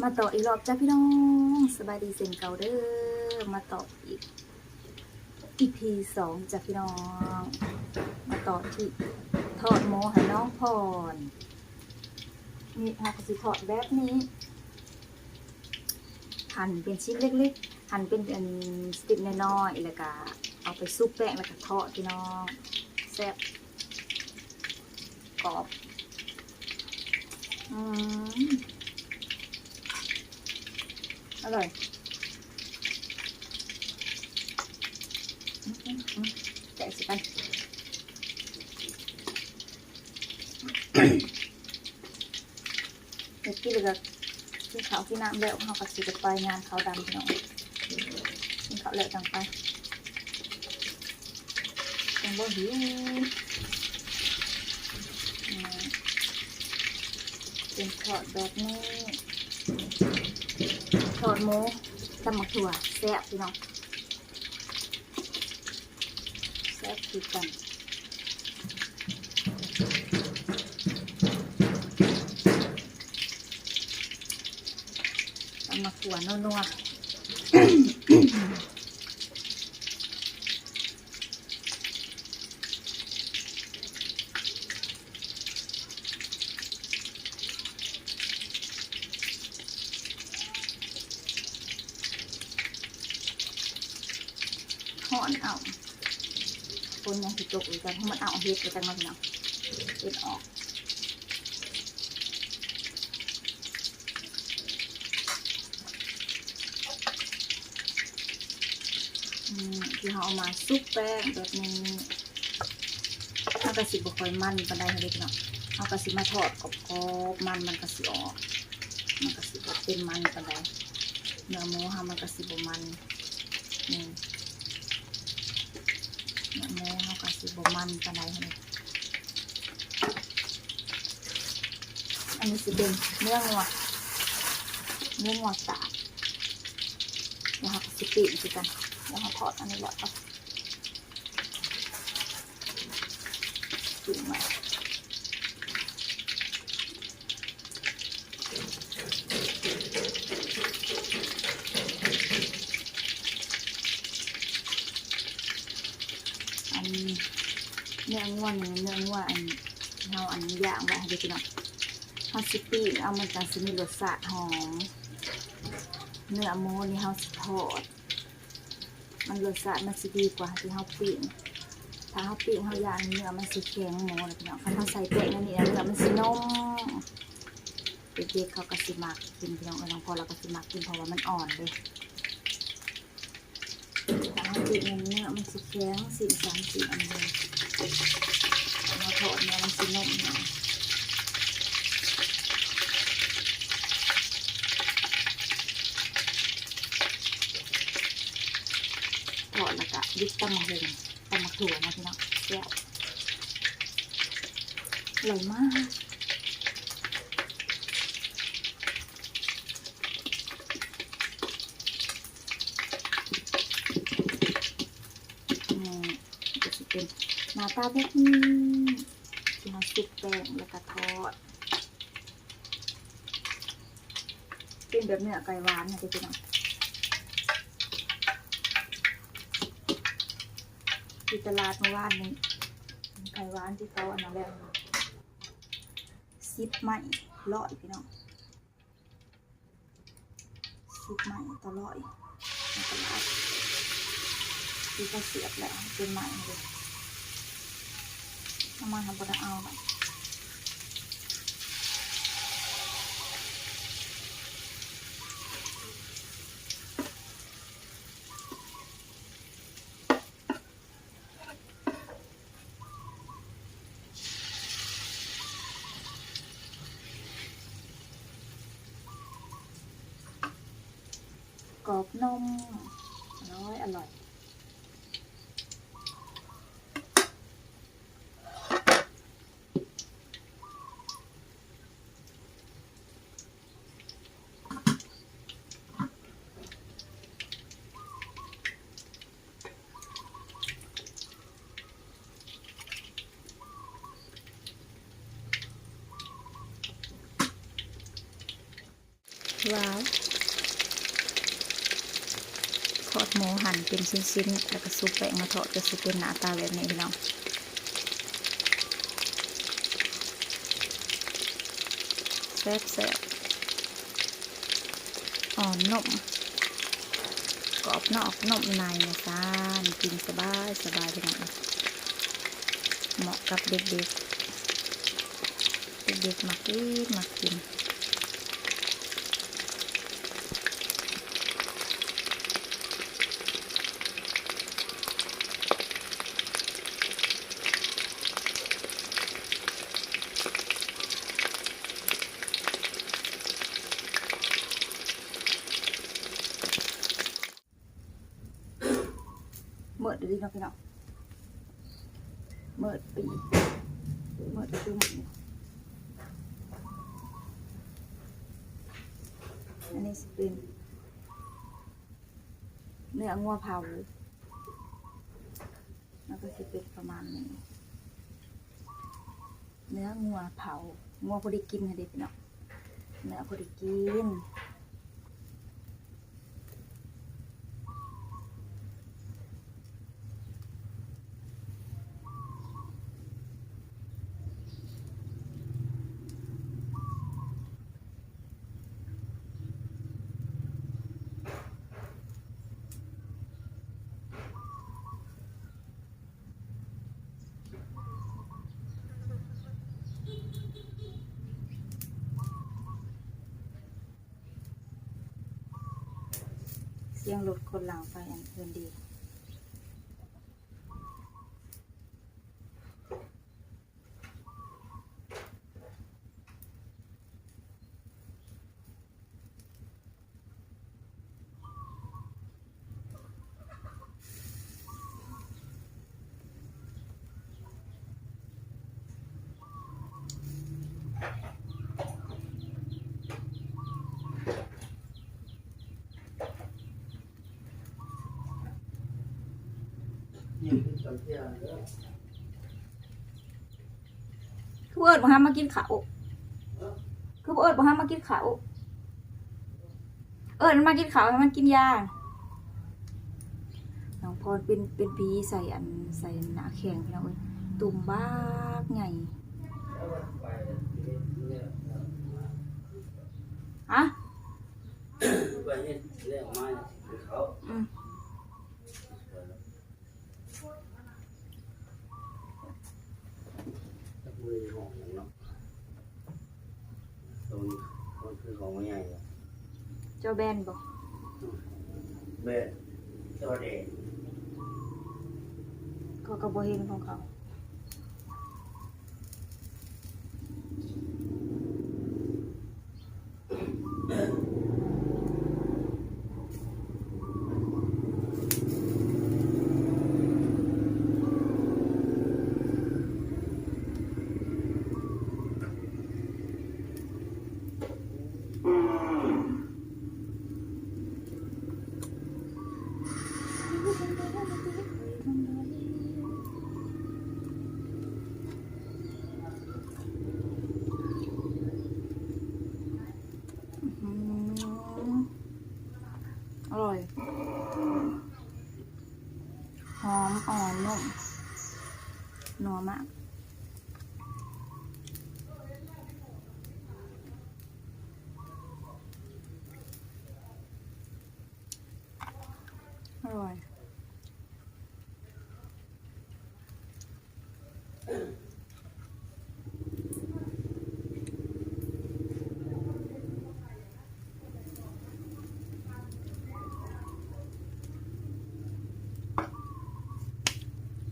มาต่ออีกรอบจ้าพี่น้องสบายดีเสียงเก่าเด้อมาต่ออีก EP 2จ้าพี่น้องมาต่อที่ทอดหมูให้น้องพรนี่เราก็สิทอดแบบนี้หั่นเป็นชิ้นเล็กๆหั่นเป็นสติปน้อยๆแล้วก็เอาไปซุปแป้งแล้วก็ทอดพี่น้องแซ่บกรอบอร่อยแกะสิกันเด็กที่เหลือกินข้าวกินน้ำแล้วเขาก็สิจะไปงานเขาดำพี่น้องกินข้าวแล้วจังไปยังบ่หิวเป็นทอดแบบนี้ทอดหมูตำหมักถั่วแซ่บพี่น้องแซ่บคือกันตำหมักถั่วนัวห่อนเอาคนยังติดตกอยู่กันเพราะมันเอาเห็ดไปจังเลยพี่น้องเห็ดออกที่เขาเอามาซุปแป้งแบบนี้ถ้ากระสิบบ่ค่อยมันก็ได้เลยพี่น้องเอากระสิมาทอดกรอบๆมันกระสิออกมันกระสิบเป็นมันก็ได้เนื้อหมูค่ะมันกระสิบมันนี่เนื้อหมูเขากระสิบมันก็ได้เลยอันนี้สิเป็นเนื้องัวตากแล้วเขากระสิปีนสิกันแล้วเขาทอดอันนี้แหละก็จุ่มมาอันเนื้องัวอันเราอันย่างไว้ให้ดูพี่น้องเขาสิปีนเอามันจะมีรสชาติหอมเนื้อหมูนี่เขาสิทอดมันรสชาติมันสิดีกว่าที่เขาปีนถ้าเขาปีนเขาย่างเนื้อมันสิแข็งหมูเลยพี่น้องถ้าเขาใส่แป้งนั่นนี่เนื้อมันสินุ่มเด็กๆเขาก็สิมักกินพี่น้องน้องพอเราก็สิมักกินเพราะว่ามันอ่อนเลยถ้าเขาปีนเนื้อมันสิแข็งสีสันสีอันเดียวเราทอดเนื้อมันสินุ่มหน่อยทอดแล้วก็ยึดตำมะฮุงตำมะถั่วนะพี่น้องแซ่บอร่อยมากจะเป็นหน้าตาแบบนี้ที่เราซุปแป้งแล้วก็ทอดเป็นแบบเนื้อไก่หวานนะพี่น้องที่ตลาดเมื่อวานนี้ไก่หวานที่เขาอันนั้นแล้วซิปใหม่ร้อยพี่น้องซิปใหม่ตลอดในตลาดที่เขาเสียบแล้วเป็นใหม่เลยน้ำมันทำบดเอาแบบกรอบนมอร่อย ว้าวทอดหมูหั่นเป็นชิ้นๆแล้วก็ซุปแป้งมาทอดจะสิเป็นหน้าตาแบบนี้พี่น้องแซ่บๆอ่อนนุ่มกรอบนอกนุ่มในนะจ๊ะกินสบายพี่น้องเหมาะกับเด็กๆมากินเมื่อดีเนาะพี่น้องเมื่อปีเมื่อดูหนังอันนี้สเป็นเนื้องัวเผาแล้วก็จะเป็นประมาณนี้เนื้องัวเผางัวพอดีกินค่ะเด็กเนาะเนื้อพอดีกินเสียงรถคนหลังไปอันเพื่อนดีคือเอิดบ่ห้ามมากินข้าวคือเอิดบ่ห้ามมากินข้าวมันมากินข้าวให้มันกินยาน้องพรเป็นผีใส่หน้าแข็งพี่น้องเอ้ยตุ่มบ้ากไงฮะอืมเจ้าแบนบอกเขาก็บ่เห็นของเขาอร่อยหอมอ่อนนุ่มนัวมากอร่อย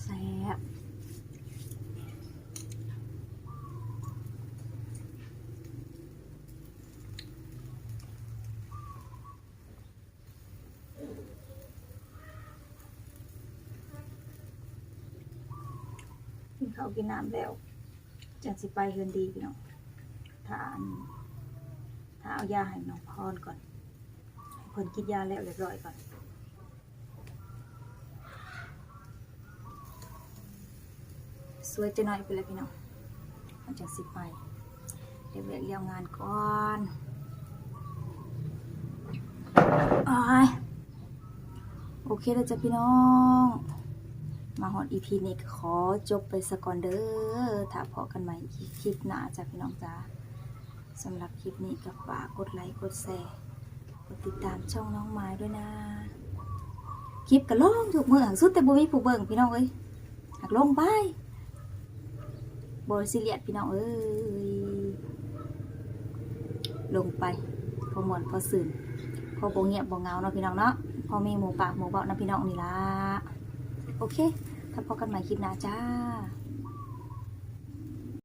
แซ่บกินข้าวกินน้ำแล้วจังสิไปเฮือนดีพี่น้องถ้าเอายาให้น้องพรก่อนให้เพิ่นกินยาแล้วเรียบร้อยก่อนสวยจะหน่อยไปเลยพี่น้องมันจังสิไปเดี๋ยวเรียกงานก่อน อ้ายโอเคแล้วจ้ะพี่น้องมาฮอด EP นี้ก็ขอจบไปสักก่อนเด้อถ้าพอกันใหม่อีกคลิปหน้าจ้ะพี่น้องจ้าสำหรับคลิปนี้ก็ฝากกดไลค์กดแชร์กดติดตามช่องน้องไม้ด้วยนะคลิปก็ลงทุกมื้อสุดแต่บ่มีผู้เบิ่งพี่น้องเอ้ยหักลงไปบ่ซีเรียสพี่น้องเอ้ยลงไปพอม่วนพอซื่นพอบ่เงียบบ่เหงาเนาะพี่น้องเนาะพอมีหมู่ปากหมู่เว้านะพี่น้องนี่ล่ะโอเคถ้าพบกันใหม่คลิปหน้าจ้า